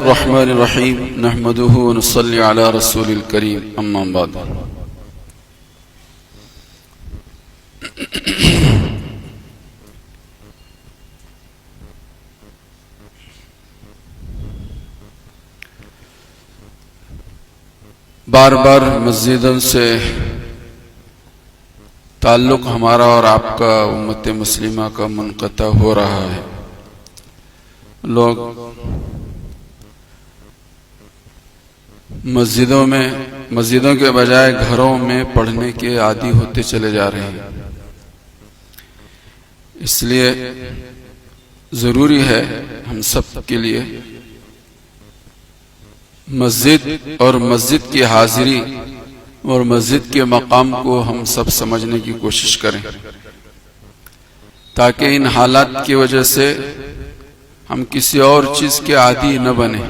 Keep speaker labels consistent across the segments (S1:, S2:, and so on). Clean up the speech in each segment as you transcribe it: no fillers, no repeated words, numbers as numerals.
S1: الرحمن الرحیم نحمده ونصلی علی رسول الکریم اما بعد بار بار مسجدوں سے تعلق ہمارا اور آپ کا امت مسلمہ کا منقطع ہو رہا ہے. لوگ مسجدوں کے بجائے گھروں میں پڑھنے کے عادی ہوتے چلے جا رہے ہیں. اس لیے ضروری ہے ہم سب کے لیے مسجد اور مسجد کی حاضری اور مسجد کے مقام کو ہم سب سمجھنے کی کوشش کریں، تاکہ ان حالات کی وجہ سے ہم کسی اور چیز کے عادی نہ بنیں.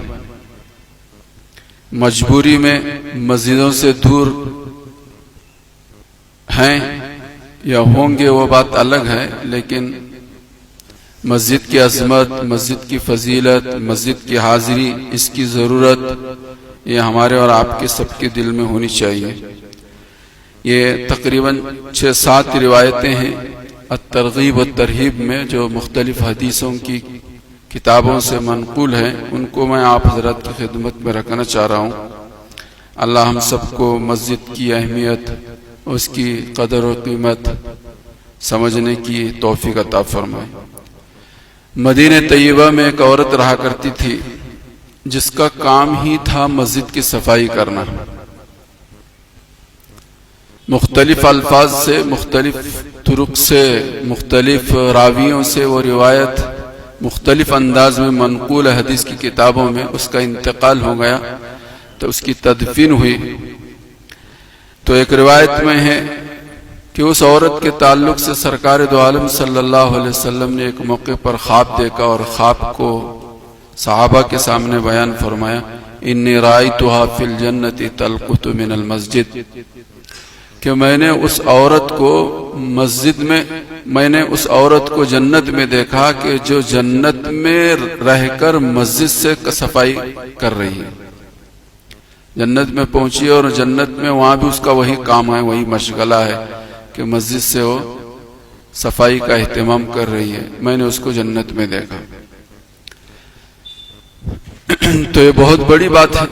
S1: مجبوری میں مسجدوں سے دور ہیں یا ہوں گے وہ بات الگ ہے، لیکن مسجد کی عظمت، مسجد کی فضیلت، مسجد کی حاضری، اس کی ضرورت یہ ہمارے اور آپ کے سب کے دل میں ہونی چاہیے. یہ تقریباً 6-7 روایتیں ہیں الترغیب والترہیب میں جو مختلف حدیثوں کی کتابوں سے منقول ہیں، ان کو میں آپ حضرات کی خدمت میں رکھنا چاہ رہا ہوں. اللہ ہم سب کو مسجد کی اہمیت، اس کی قدر و قیمت سمجھنے کی توفیق عطا فرمائے. مدینہ طیبہ میں ایک عورت رہا کرتی تھی جس کا کام ہی تھا مسجد کی صفائی کرنا. مختلف الفاظ سے، مختلف طرق سے، مختلف راویوں سے وہ روایت مختلف انداز میں منقول حدیث کی کتابوں میں اس کا انتقال ہو گیا تو اس کی تدفین ہوئی. تو ایک روایت میں ہے کہ اس عورت کے تعلق سے سرکار دو عالم صلی اللہ علیہ وسلم نے ایک موقع پر خواب دیکھا اور خواب کو صحابہ کے سامنے بیان فرمایا، انی رأیتها فی الجنت تلقط من المسجد، کہ میں نے اس عورت کو جنت میں دیکھا کہ جو جنت میں رہ کر مسجد سے صفائی کر رہی ہے. جنت میں پہنچی اور جنت میں وہاں بھی اس کا وہی کام ہے، وہی مشغلہ ہے کہ مسجد سے وہ صفائی کا اہتمام کر رہی ہے. میں نے اس کو جنت میں دیکھا. تو یہ بہت بڑی بات ہے.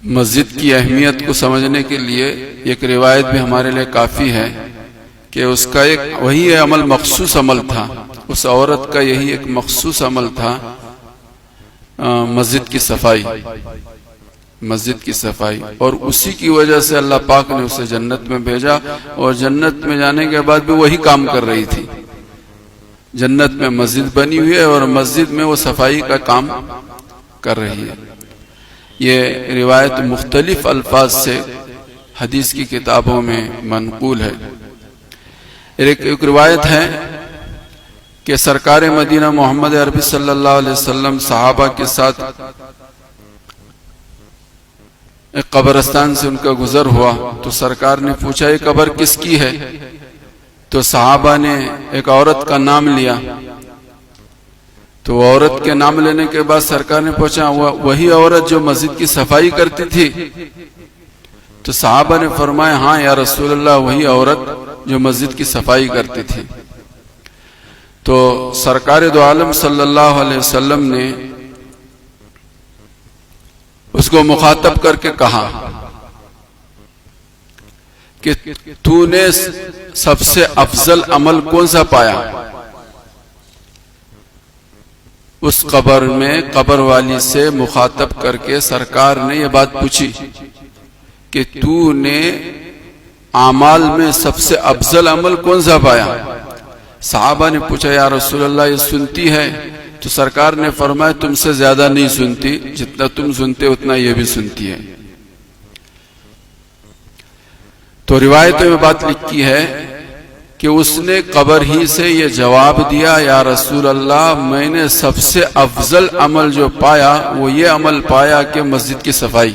S1: مسجد کی اہمیت کو سمجھنے کے لیے ایک روایت بھی ہمارے لیے کافی ہے کہ اس کا ایک وہی عمل مخصوص عمل تھا. اس عورت کا یہی ایک مخصوص عمل تھا، مسجد کی صفائی. مسجد کی صفائی، اور اسی کی وجہ سے اللہ پاک نے اسے جنت میں بھیجا، اور جنت میں جانے کے بعد بھی وہی کام کر رہی تھی. جنت میں مسجد بنی ہوئی ہے اور مسجد میں وہ صفائی کا کام کر رہی ہے. یہ روایت مختلف الفاظ سے حدیث کی کتابوں میں منقول ہے. ایک روایت ہے کہ سرکار مدینہ محمد عربی صلی اللہ علیہ وسلم صحابہ کے ساتھ ایک قبرستان سے ان کا گزر ہوا تو سرکار نے پوچھا یہ قبر کس کی ہے؟ تو صحابہ نے ایک عورت کا نام لیا. تو وہ عورت کے نام لینے کے بعد سرکار نے پوچھا وہی عورت جو مسجد کی صفائی کرتی تھی؟ تو صحابہ نے فرمایا ہاں یا رسول اللہ، وہی عورت جو مسجد کی صفائی کرتی تھی. تو سرکار دو عالم صلی اللہ علیہ وسلم نے اس کو مخاطب کر کے کہا کہ تو نے سب سے افضل عمل کون سا پایا؟ اس قبر میں قبر والی سے مخاطب کر کے سرکار نے یہ بات پوچھی کہ تو نے اعمال میں سب سے افضل عمل کون سا پایا؟ صحابہ نے پوچھا یا رسول اللہ یہ سنتی ہے؟ تو سرکار نے فرمایا تم سے زیادہ نہیں سنتی، جتنا تم سنتے اتنا یہ بھی سنتی ہے. تو روایتوں میں بات لکھی ہے کہ اس نے قبر ہی سے یہ جواب دیا یا رسول اللہ میں نے سب سے افضل عمل جو پایا وہ یہ عمل پایا کہ مسجد کی صفائی،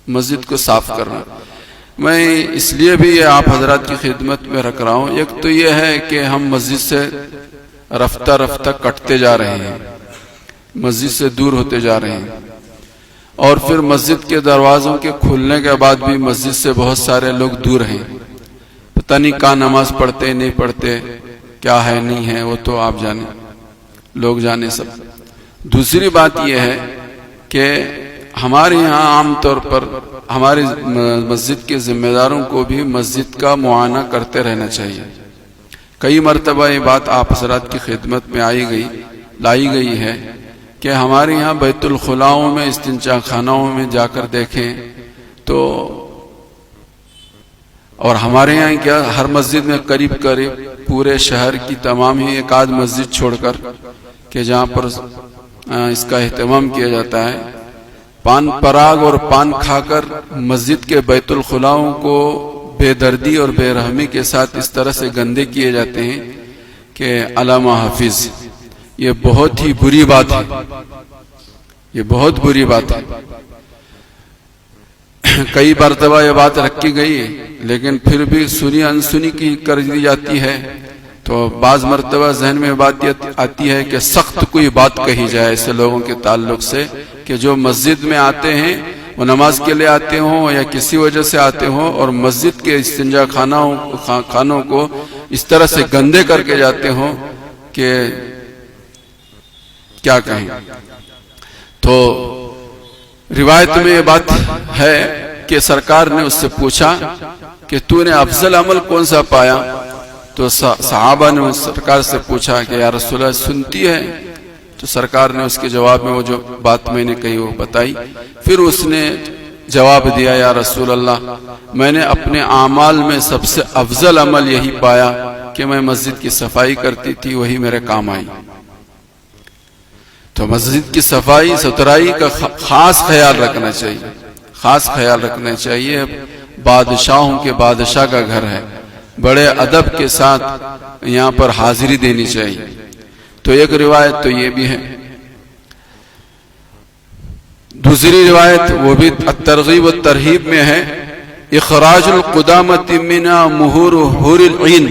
S1: مسجد کو صاف کرنا. میں اس لیے بھی یہ آپ حضرات کی خدمت میں رکھ رہا ہوں. ایک تو یہ ہے کہ ہم مسجد سے رفتہ رفتہ کٹتے جا رہے ہیں، مسجد سے دور ہوتے جا رہے ہیں، اور پھر مسجد کے دروازوں کے کھلنے کے بعد بھی مسجد سے بہت سارے لوگ دور ہیں، پتہ نہیں کہاں نماز پڑھتے نہیں پڑھتے، کیا ہے نہیں ہے، وہ تو آپ جانے، لوگ جانے سب۔ دوسری بات یہ ہے کہ ہمارے یہاں عام طور پر ہماری مسجد کے ذمہ داروں کو بھی مسجد کا معائنہ کرتے رہنا چاہیے۔ کئی مرتبہ یہ بات آپ حضرات کی خدمت میں لائی گئی ہے کہ ہمارے یہاں بیت الخلاؤں میں، استنجا خانوں میں جا کر دیکھیں تو، اور ہمارے یہاں کیا ہر مسجد میں قریب پورے شہر کی تمام ہی ایک آدھ مسجد چھوڑ کر کہ جہاں پر اس کا اہتمام کیا جاتا ہے، پان پراگ اور پان کھا کر مسجد کے بیت الخلاؤں کو بے دردی اور بے رحمی کے ساتھ اس طرح سے گندے کیے جاتے ہیں کہ علامہ حافظ، یہ بہت ہی بری بات ہے، یہ بہت بری بات ہے۔ کئی مرتبہ یہ بات رکھی گئی لیکن پھر بھی سنی انسنی کی کر دی جاتی ہے، تو بعض مرتبہ ذہن میں بات آتی ہے کہ سخت کوئی بات کہی جائے ایسے لوگوں کے تعلق سے کہ جو مسجد میں آتے ہیں، وہ نماز کے لیے آتے ہوں یا کسی وجہ سے آتے ہوں، اور مسجد کے استنجا خانوں کو اس طرح سے گندے کر کے جاتے ہوں کہ کیا کہیں۔ تو روایت میں یہ بات ہے کہ سرکار نے اس سے پوچھا کہ تو نے افضل عمل کون سا پایا؟ تو صحابہ نے اس سرکار سے پوچھا کہ یا رسول اللہ سنتی ہے؟ تو سرکار نے اس کے جواب میں وہ جو بات میں نے کہی وہ بتائی۔ پھر اس نے جواب دیا، یا رسول اللہ میں نے اپنے اعمال میں سب سے افضل عمل یہی پایا کہ میں مسجد کی صفائی کرتی تھی، وہی میرے کام آئی۔ تو مسجد کی صفائی ستھرائی کا خاص خیال رکھنا چاہیے، خاص خیال رکھنا چاہیے۔ بادشاہوں کے بادشاہ کا گھر ہے، بڑے ادب کے ساتھ یہاں پر حاضری دینی چاہیے۔ تو ایک روایت تو یہ بھی ہے۔ دوسری روایت وہ بھی الترغیب والترہیب میں ہے، اخراج القدامۃ من مہور حور العین،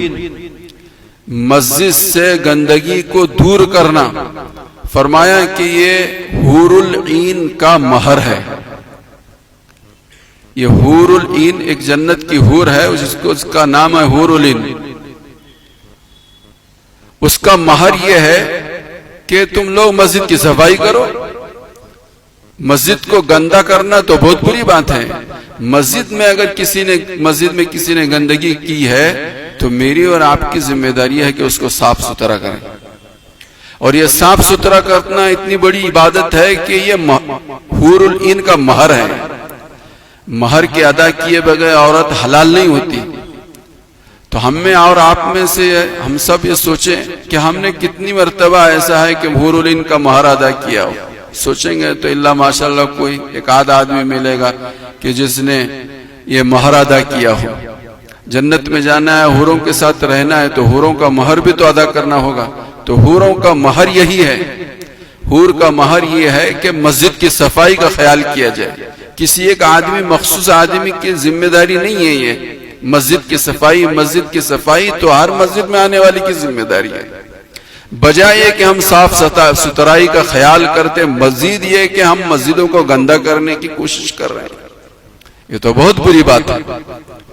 S1: مسجد سے گندگی کو دور کرنا۔ فرمایا کہ یہ حور العین کا مہر ہے، یہ حور العین ایک جنت کی حور ہے، اس کا نام ہے حور العین۔ اس کا مہر یہ ہے کہ تم لوگ مسجد کی صفائی کرو۔ مسجد کو گندا کرنا تو بہت بری بات ہے۔ مسجد میں اگر کسی نے گندگی کی ہے تو میری اور آپ کی ذمہ داری ہے کہ اس کو صاف ستھرا کریں، اور یہ صاف ستھرا کرنا اتنی بڑی عبادت ہے کہ یہ حور العین کا مہر ہے۔ مہر کے ادا کیے بغیر عورت حلال نہیں ہوتی۔ تو ہم میں اور آپ میں سے ہم سب یہ سوچیں کہ ہم نے کتنی مرتبہ ایسا ہے کہ حور العین کا مہر ادا کیا ہو۔ سوچیں گے تو اللہ ماشاءاللہ کوئی ایک آدھ آدمی ملے گا کہ جس نے یہ مہر ادا کیا ہو۔ جنت میں جانا ہے، حوروں کے ساتھ رہنا ہے، تو حوروں کا مہر بھی تو ادا کرنا ہوگا۔ تو حوروں کا مہر یہی ہے، حور کا مہر یہ ہے کہ مسجد کی صفائی کا خیال کیا جائے۔ کسی ایک آدمی، مخصوص آدمی کی ذمہ داری نہیں ہے یہ مسجد کی صفائی تو ہر مسجد میں آنے والی کی ذمہ داری ہے۔ بجائے کہ ہم صاف ستھرائی کا خیال کرتے، مزید یہ کہ ہم مسجدوں کو گندا کرنے کی کوشش کر رہے ہیں، یہ تو بہت بری بات ہے،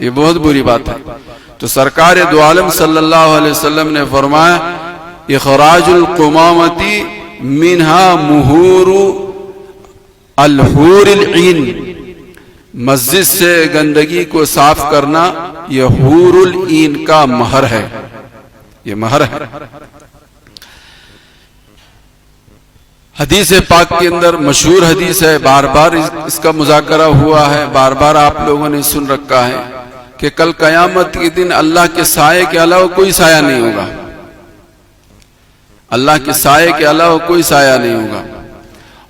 S1: یہ بہت بری بات ہے۔ تو سرکار دو عالم صلی اللہ علیہ وسلم نے فرمایا، اخراج القمامۃ منہا مہور الحور العین، مسجد سے گندگی کو صاف کرنا یہ حور العین کا مہر ہے، یہ مہر ہے۔ حدیث پاک کے اندر مشہور حدیث ہے، بار بار اس کا مذاکرہ ہوا ہے، بار بار آپ لوگوں نے سن رکھا ہے کہ کل قیامت کے دن اللہ کے سائے کے علاوہ کوئی سایہ نہیں ہوگا، اللہ کے سائے کے علاوہ کوئی سایہ نہیں ہوگا۔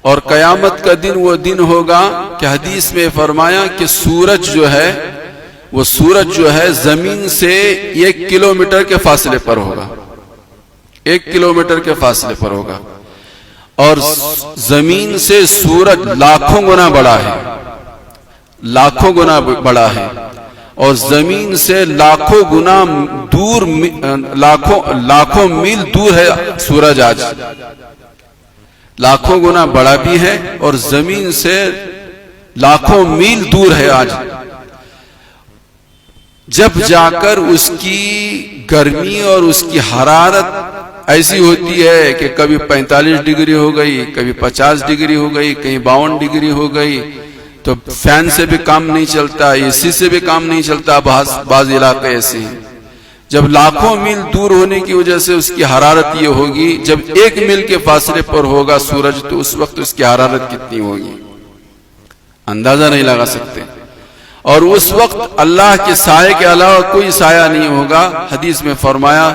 S1: اور قیامت کا دن وہ دن ہوگا کہ حدیث میں فرمایا کہ سورج جو ہے زمین سے 1 کلومیٹر کے فاصلے پر ہوگا، 1 کلومیٹر کے فاصلے پر ہوگا، اور زمین سے سورج لاکھوں گنا بڑا ہے، لاکھوں گنا بڑا ہے، اور زمین سے لاکھوں گنا دور، لاکھوں میل دور ہے سورج آج، لاکھوں گنا بڑا بھی ہے اور زمین سے لاکھوں میل دور ہے آج. جب جا کر اس کی گرمی اور اس کی حرارت ایسی ہوتی ہے کہ کبھی 45 ڈگری ہو گئی، کبھی 50 ڈگری ہو گئی، کہیں 52 ڈگری ہو گئی، تو فین سے بھی کام نہیں چلتا، اے سی سے بھی کام نہیں چلتا. بعض علاقے ایسے ہیں. جب لاکھوں میل دور ہونے کی وجہ سے اس کی حرارت یہ ہوگی، جب 1 میل کے فاصلے پر ہوگا سورج تو اس وقت اس کی حرارت کتنی ہوگی اندازہ نہیں لگا سکتے. اور اس وقت اللہ کے سائے کے علاوہ کوئی سایہ نہیں ہوگا. حدیث میں فرمایا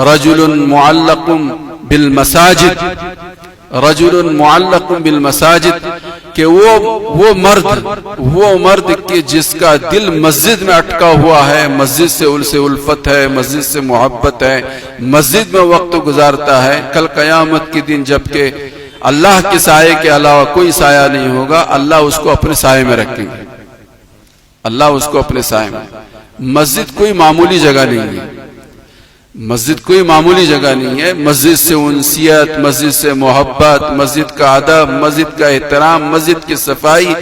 S1: رجل معلق بالمساجد، رجل معلق بالمساجد، کہ وہ مرد کہ جس کا دل مسجد میں اٹکا ہوا ہے، مسجد سے الفت ہے، مسجد سے محبت ہے، مسجد میں وقت گزارتا ہے، کل قیامت کے دن جبکہ اللہ کے سائے کے علاوہ کوئی سایہ نہیں ہوگا، اللہ اس کو اپنے سائے میں رکھیں گے. اللہ اس کو اپنے سائے میں. مسجد کوئی معمولی جگہ نہیں ہے، مسجد کوئی معمولی جگہ نہیں ہے. مسجد سے انسیت، مسجد سے محبت، مسجد کا ادب، مسجد کا احترام، مسجد کی صفائی،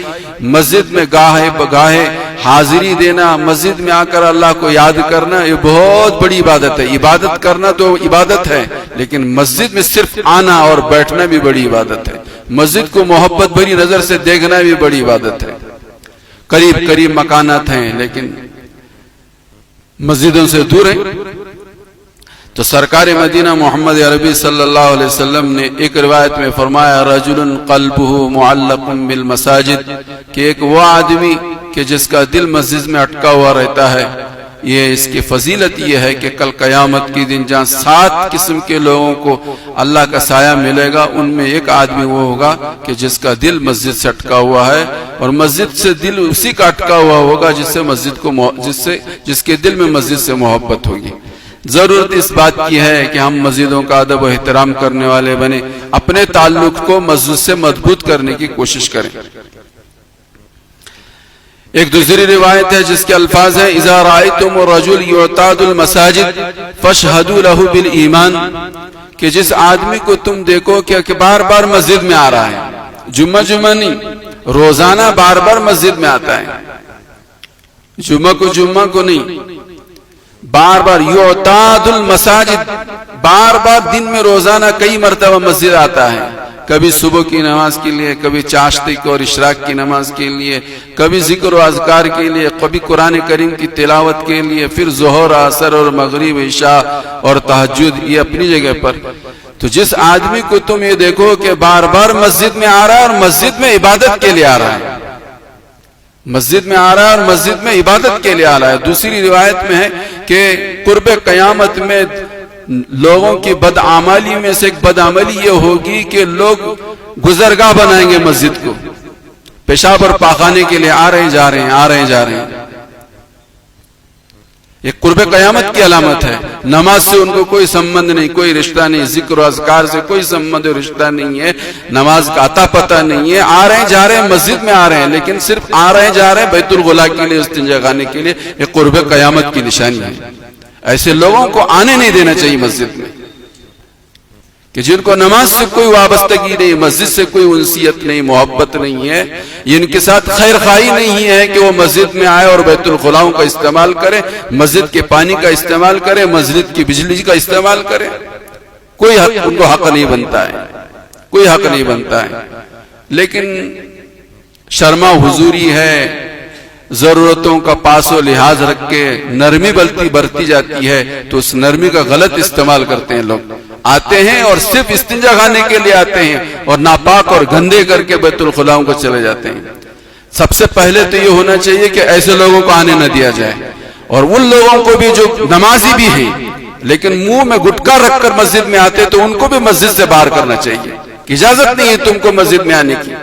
S1: مسجد میں گاہے بگاہے حاضری دینا، مسجد میں آ کر اللہ کو یاد کرنا، یہ بہت بڑی عبادت ہے. عبادت کرنا تو عبادت ہے، لیکن مسجد میں صرف آنا اور بیٹھنا بھی بڑی عبادت ہے. مسجد کو محبت بھری نظر سے دیکھنا بھی بڑی عبادت ہے. قریب مکانات ہیں لیکن مسجدوں سے دور ہیں. تو سرکار مدینہ محمد عربی صلی اللہ علیہ وسلم نے ایک روایت میں فرمایا رجل قلبہ معلق بالمساجد، کہ ایک وہ آدمی کہ جس کا دل مسجد میں اٹکا ہوا رہتا ہے. یہ اس کی فضیلت یہ ہے کہ کل قیامت کے دن جہاں 7 قسم کے لوگوں کو اللہ کا سایہ ملے گا، ان میں ایک آدمی وہ ہوگا کہ جس کا دل مسجد سے اٹکا ہوا ہے، اور مسجد سے دل اسی کا اٹکا ہوا ہوگا جس کے دل میں مسجد سے محبت ہوگی. ضرورت اس بات کی ہے کہ ہم مسجدوں کا ادب و احترام کرنے والے بنے، اپنے تعلق کو مسجد سے مضبوط کرنے کی کوشش کریں. ایک دوسری روایت ہے جس کے الفاظ ہیں اذا رأيتم الرجل يعتاد المساجد فاشهدوا له بالایمان، کہ جس آدمی کو تم دیکھو کہ بار بار مسجد میں آ رہا ہے، جمعہ نہیں، روزانہ بار بار مسجد میں آتا ہے، جمعہ کو نہیں، بار بار یعتاد المساجد، بار بار دن میں روزانہ کئی مرتبہ مسجد آتا ہے. کبھی صبح کی نماز کے لیے، کبھی چاشتی اور اشراق کی نماز کے لیے، کبھی ذکر و اذکار کے لیے، کبھی قرآن کریم کی تلاوت کے لیے، پھر ظہر، عصر اور مغرب، عشاء اور تہجد، یہ اپنی جگہ پر. تو جس آدمی کو تم یہ دیکھو کہ بار بار مسجد میں آ رہا ہے اور مسجد میں عبادت کے لیے آ رہا ہے، مسجد میں آ رہا ہے اور مسجد میں عبادت کے لیے آ رہا ہے. دوسری روایت میں ہے کہ قرب قیامت میں لوگوں کی بدعمالی میں سے ایک بدعملی یہ ہوگی کہ لوگ گزرگاہ بنائیں گے مسجد کو، پیشاب اور پاخانے کے لیے آ رہے ہیں جا رہے ہیں. یہ قرب قیامت کی علامت ہے. نماز سے ان کو کوئی سمبند نہیں، کوئی رشتہ نہیں، ذکر و اذکار سے کوئی سمبند و رشتہ نہیں ہے، نماز کا عطا پتہ نہیں ہے. آ رہے ہیں جا رہے ہیں، مسجد میں آ رہے ہیں، لیکن صرف آ رہے ہیں جا رہے ہیں بیت الخلا کے لیے، استنجا خانے کے لیے. یہ قرب قیامت کی نشانی ہے. ایسے لوگوں کو آنے نہیں دینا چاہیے مسجد میں، کہ جن کو نماز سے کوئی وابستگی نہیں، مسجد سے کوئی انسیت نہیں، محبت نہیں ہے، ان کے ساتھ خیر خواہی نہیں ہے کہ وہ مسجد میں آئے اور بیت الخلاؤں کا استعمال کرے، مسجد کے پانی کا استعمال کرے، مسجد کی بجلی کا استعمال کرے. کوئی حق ان کو حق نہیں بنتا ہے، کوئی حق نہیں بنتا ہے. لیکن شرما حضوری ہے، ضرورتوں کا پاس و لحاظ رکھ کے نرمی برتی جاتی ہے، تو اس نرمی کا غلط استعمال کرتے ہیں. لوگ آتے ہیں اور صرف استنجا خانے کے لیے آتے ہیں اور ناپاک اور گندے کر کے بیت الخلاؤں کو چلے جاتے ہیں. سب سے پہلے تو یہ ہونا چاہیے کہ ایسے لوگوں کو آنے نہ دیا جائے، اور ان لوگوں کو بھی جو نمازی بھی ہیں لیکن منہ میں گٹکا رکھ کر مسجد میں آتے تو ان کو بھی مسجد سے باہر کرنا چاہیے کہ اجازت نہیں ہے تم کو مسجد میں آنے کی.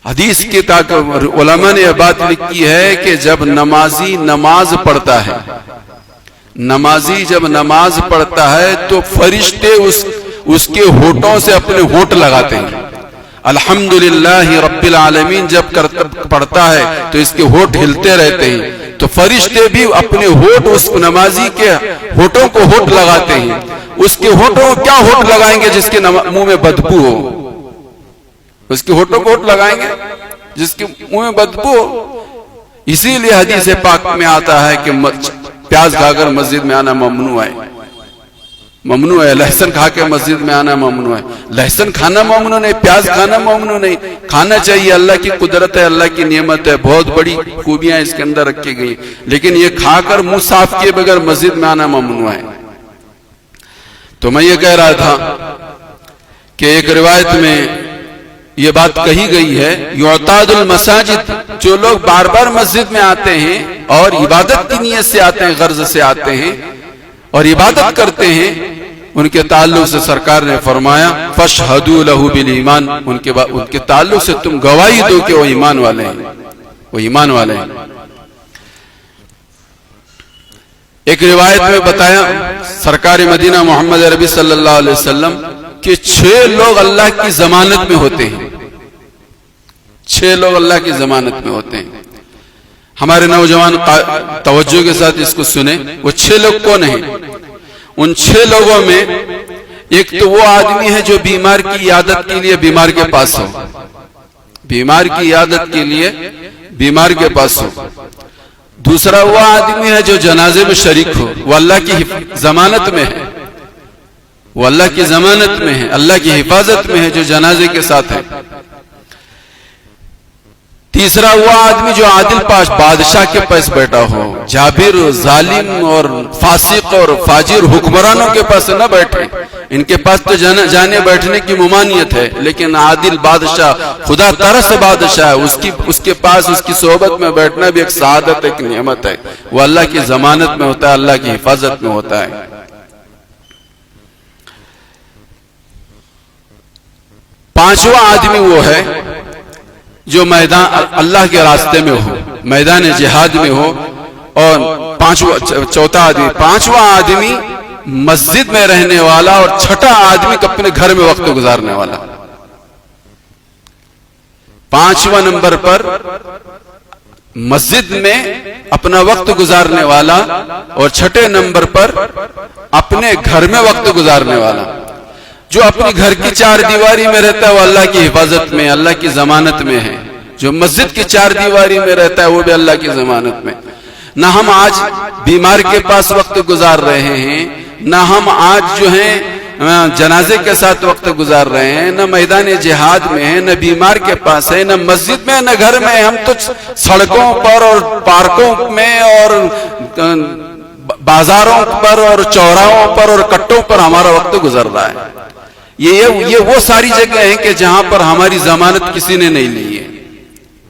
S1: حدیث کی علماء نے یہ بات لکھی ہے کہ جب نمازی نماز پڑھتا ہے، نمازی جب نماز پڑھتا ہے تو فرشتے اس کے ہونٹوں سے اپنے ہونٹ لگاتے ہیں. الحمدللہ رب العالمین جب پڑھتا ہے تو اس کے ہونٹ ہلتے رہتے ہیں، تو فرشتے بھی اپنے ہونٹ اس نمازی کے ہونٹوں کو ہونٹ لگاتے ہیں. اس کے ہونٹوں کو کیا ہونٹ لگائیں گے جس کے منہ میں بدبو ہو؟ اس کے ہونٹوں کو ہونٹ لگائیں گے جس کے منہ میں بدبو ہو. اسی لیے حدیث پاک میں آتا ہے کہ پیاز کھا کر مسجد میں آنا ممنوع ہے. ممنوع ہے. لہسن کھا کے مسجد میں آنا ممنوع ہے. لہسن کھانا ممنوع نہیں، پیاز کھانا ممنوع نہیں. کھانا چاہیے، اللہ کی قدرت ہے، اللہ کی نعمت ہے، بہت بڑی خوبیاں اس کے اندر رکھی گئی، لیکن یہ کھا کر منہ صاف کیے بغیر مسجد میں آنا ممنوع ہے. تو میں یہ کہہ رہا تھا کہ ایک روایت میں یہ بات کہی گئی ہے، یعتاد المساجد، جو لوگ بار بار مسجد میں آتے ہیں اور عبادت کی نیت سے آتے ہیں، غرض سے آتے ہیں اور عبادت کرتے ہیں، ان کے تعلق سے سرکار نے فرمایا فاشہدوا لہ بالایمان، ان کے تعلق سے تم گواہی دو کہ وہ ایمان والے ہیں، وہ ایمان والے ہیں. ایک روایت میں بتایا سرکار مدینہ محمد عربی صلی اللہ علیہ وسلم کہ 6 لوگ اللہ کی ضمانت میں ہوتے ہیں. 6 لوگ اللہ کی ضمانت میں ہوتے ہیں. ہمارے نوجوان توجہ کے ساتھ اس کو سنیں. وہ 6 لوگ کون ہیں؟ ان 6 لوگوں میں ایک تو وہ آدمی ہے جو بیمار کی عیادت کے لیے بیمار کے پاس ہو، بیمار کی عیادت کے لیے بیمار کے پاس ہو. دوسرا وہ آدمی ہے جو جنازے میں شریک ہو، وہ اللہ کی ضمانت میں ہے، وہ اللہ کی ضمانت میں ہے، اللہ کی حفاظت میں ہے، جو جنازے کے ساتھ ہے. تیسرا وہ آدمی جو عادل پاش بادشاہ کے پاس بیٹھا ہو، جابر ظالم اور فاسق اور فاجر حکمرانوں کے پاس نہ بیٹھے. ان کے پاس تو جانے بیٹھنے کی ممانعت ہے، لیکن عادل بادشاہ خدا تعالی سے بادشاہ ہے، اس کے پاس اس کی صحبت میں بیٹھنا بھی ایک سعادت، ایک نعمت ہے. وہ اللہ کی ضمانت میں ہوتا ہے، اللہ کی حفاظت میں ہوتا ہے. پانچواں آدمی وہ ہے جو میدان اللہ کے راستے میں ہو، میدان جہاد میں ہو. اور پانچواں آدمی مسجد میں رہنے والا، اور چھٹا آدمی اپنے گھر میں وقت گزارنے والا. 5واں نمبر پر مسجد میں اپنا وقت گزارنے والا، اور چھٹے نمبر پر اپنے گھر میں وقت گزارنے والا. جو اپنی گھر کی 4 دیواری میں رہتا ہے وہ اللہ کی حفاظت میں، اللہ کی ضمانت میں ہے. جو مسجد کی 4 دیواری میں رہتا ہے وہ بھی اللہ کی ضمانت میں. نہ ہم آج بیمار کے پاس وقت گزار رہے ہیں، نہ ہم آج جو ہیں جنازے کے ساتھ وقت گزار رہے ہیں، نہ میدان جہاد میں ہیں، نہ بیمار کے پاس ہے، نہ مسجد میں، نہ گھر میں. ہم تو سڑکوں پر اور پارکوں میں اور بازاروں پر اور چوراہوں پر اور کٹوں پر ہمارا وقت گزر رہا ہے. یہ وہ ساری جگہ ہیں کہ جہاں پر ہماری ضمانت کسی نے نہیں لی ہے،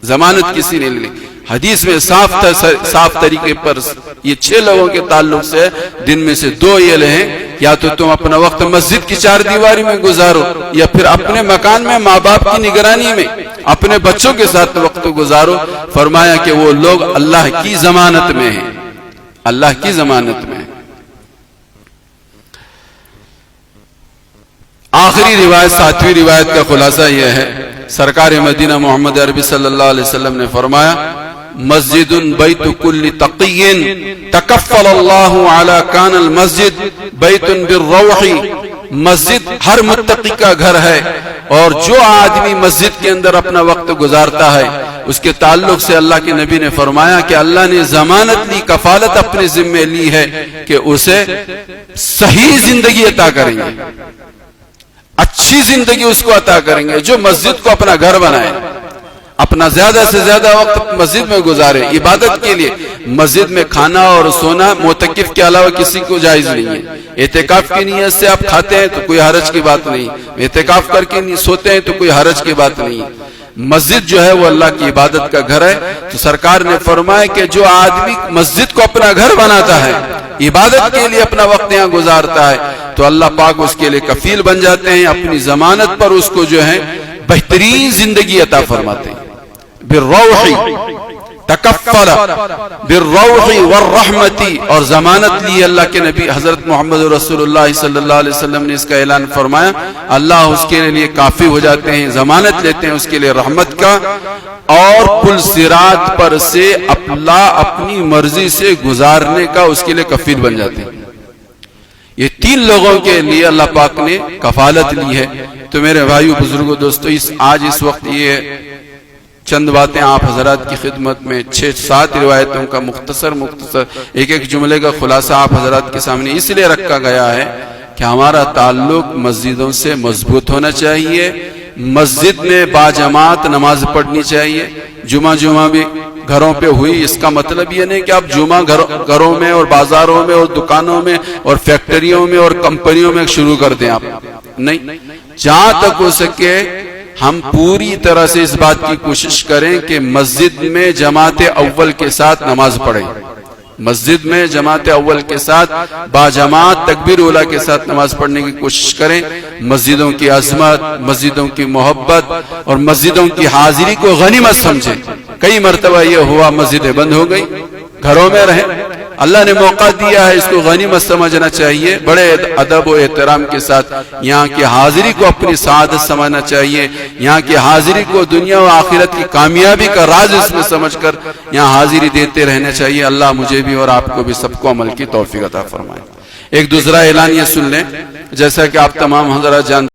S1: ضمانت کسی نے لی. حدیث میں صاف طریقے پر یہ 6 لوگوں کے تعلق سے دن میں سے 2 یہ ہیں، یا تو تم اپنا وقت مسجد کی 4 دیواری میں گزارو، یا پھر اپنے مکان میں ماں باپ کی نگرانی میں اپنے بچوں کے ساتھ وقت گزارو. فرمایا کہ وہ لوگ اللہ کی ضمانت میں ہیں، اللہ کی ضمانت میں. آخری روایت، 7ویں روایت کا خلاصہ یہ ہے، سرکار مدینہ محمد عربی صلی اللہ علیہ وسلم نے فرمایا مسجد بیت کل تقی تکفل اللہ علی کان المسجد بیت بالروح. مسجد ہر متقی کا گھر ہے، اور جو آدمی مسجد کے اندر اپنا وقت گزارتا ہے اس کے تعلق سے اللہ کے نبی نے فرمایا کہ اللہ نے ضمانت لی، کفالت اپنے ذمہ لی ہے کہ اسے صحیح زندگی عطا کریں گے، اچھی زندگی اس کو عطا کریں گے. جو مسجد کو اپنا گھر بنائے، اپنا زیادہ سے زیادہ وقت مسجد میں گزارے عبادت کے لیے. مسجد میں کھانا اور سونا معتکف کے علاوہ کسی کو جائز نہیں ہے. اعتکاف کی نیت سے آپ کھاتے ہیں تو کوئی حرج کی بات نہیں، اعتکاف کر کے سوتے ہیں تو کوئی حرج کی بات نہیں. مسجد جو ہے وہ اللہ کی عبادت کا گھر ہے. تو سرکار نے فرمایا کہ جو آدمی مسجد کو اپنا گھر بناتا ہے، عبادت کے لیے اپنا وقت یہاں گزارتا ہے، تو اللہ پاک اس کے لیے کفیل بن جاتے ہیں، اپنی ضمانت پر اس کو جو ہے بہترین زندگی عطا فرماتے ہیں. بالروح تکفل بالروح والرحمت، اور ضمانت لی اللہ کے نبی حضرت محمد رسول اللہ صلی اللہ علیہ وسلم نے اس کا اعلان فرمایا، اللہ اس کے لیے کافی ہو جاتے ہیں، ضمانت لیتے ہیں اس کے لیے رحمت کا، اور پل صراط پر سے اللہ اپنی مرضی سے گزارنے کا اس کے لیے کفیل بن جاتے ہیں۔ یہ تین لوگوں کے لیے اللہ پاک نے کفالت لی ہے۔ تو میرے بھائیو بزرگوں دوستو، آج اس وقت یہ چند باتیں آپ حضرات کی خدمت میں 6-7 روایتوں کا مختصر ایک ایک جملے کا خلاصہ آپ حضرات کے سامنے اس لیے رکھا گیا ہے کہ ہمارا تعلق مسجدوں سے مضبوط ہونا چاہیے، مسجد میں باجماعت نماز پڑھنی چاہیے۔ جمعہ بھی گھروں پہ ہوئی، اس کا مطلب یہ نہیں کہ آپ جمعہ گھروں میں اور بازاروں میں اور دکانوں میں اور فیکٹریوں میں اور کمپنیوں میں شروع کر دیں آپ، نہیں، جہاں تک ہو سکے ہم پوری طرح سے اس بات کی کوشش کریں کہ مسجد میں جماعت اول کے ساتھ نماز پڑھیں، مسجد میں جماعت اول کے ساتھ باجماعت تکبیر اولیٰ کے ساتھ نماز پڑھنے کی کوشش کریں۔ مسجدوں کی عظمت، مسجدوں کی محبت اور مسجدوں کی حاضری کو غنیمت سمجھیں۔ کئی مرتبہ یہ ہوا مسجدیں بند ہو گئی، گھروں میں رہیں، اللہ نے موقع دیا ہے، اس کو غنیمت سمجھنا چاہیے، بڑے ادب و احترام کے ساتھ یہاں کی حاضری کو اپنی سعادت سمجھنا چاہیے، یہاں کی حاضری کو دنیا و آخرت کی کامیابی کا راز اس میں سمجھ کر یہاں حاضری دیتے رہنا چاہیے۔ اللہ مجھے بھی اور آپ کو بھی سب کو عمل کی توفیق عطا فرمائے۔ ایک دوسرا اعلان یہ سن لیں، جیسا کہ آپ تمام حضرات جانتے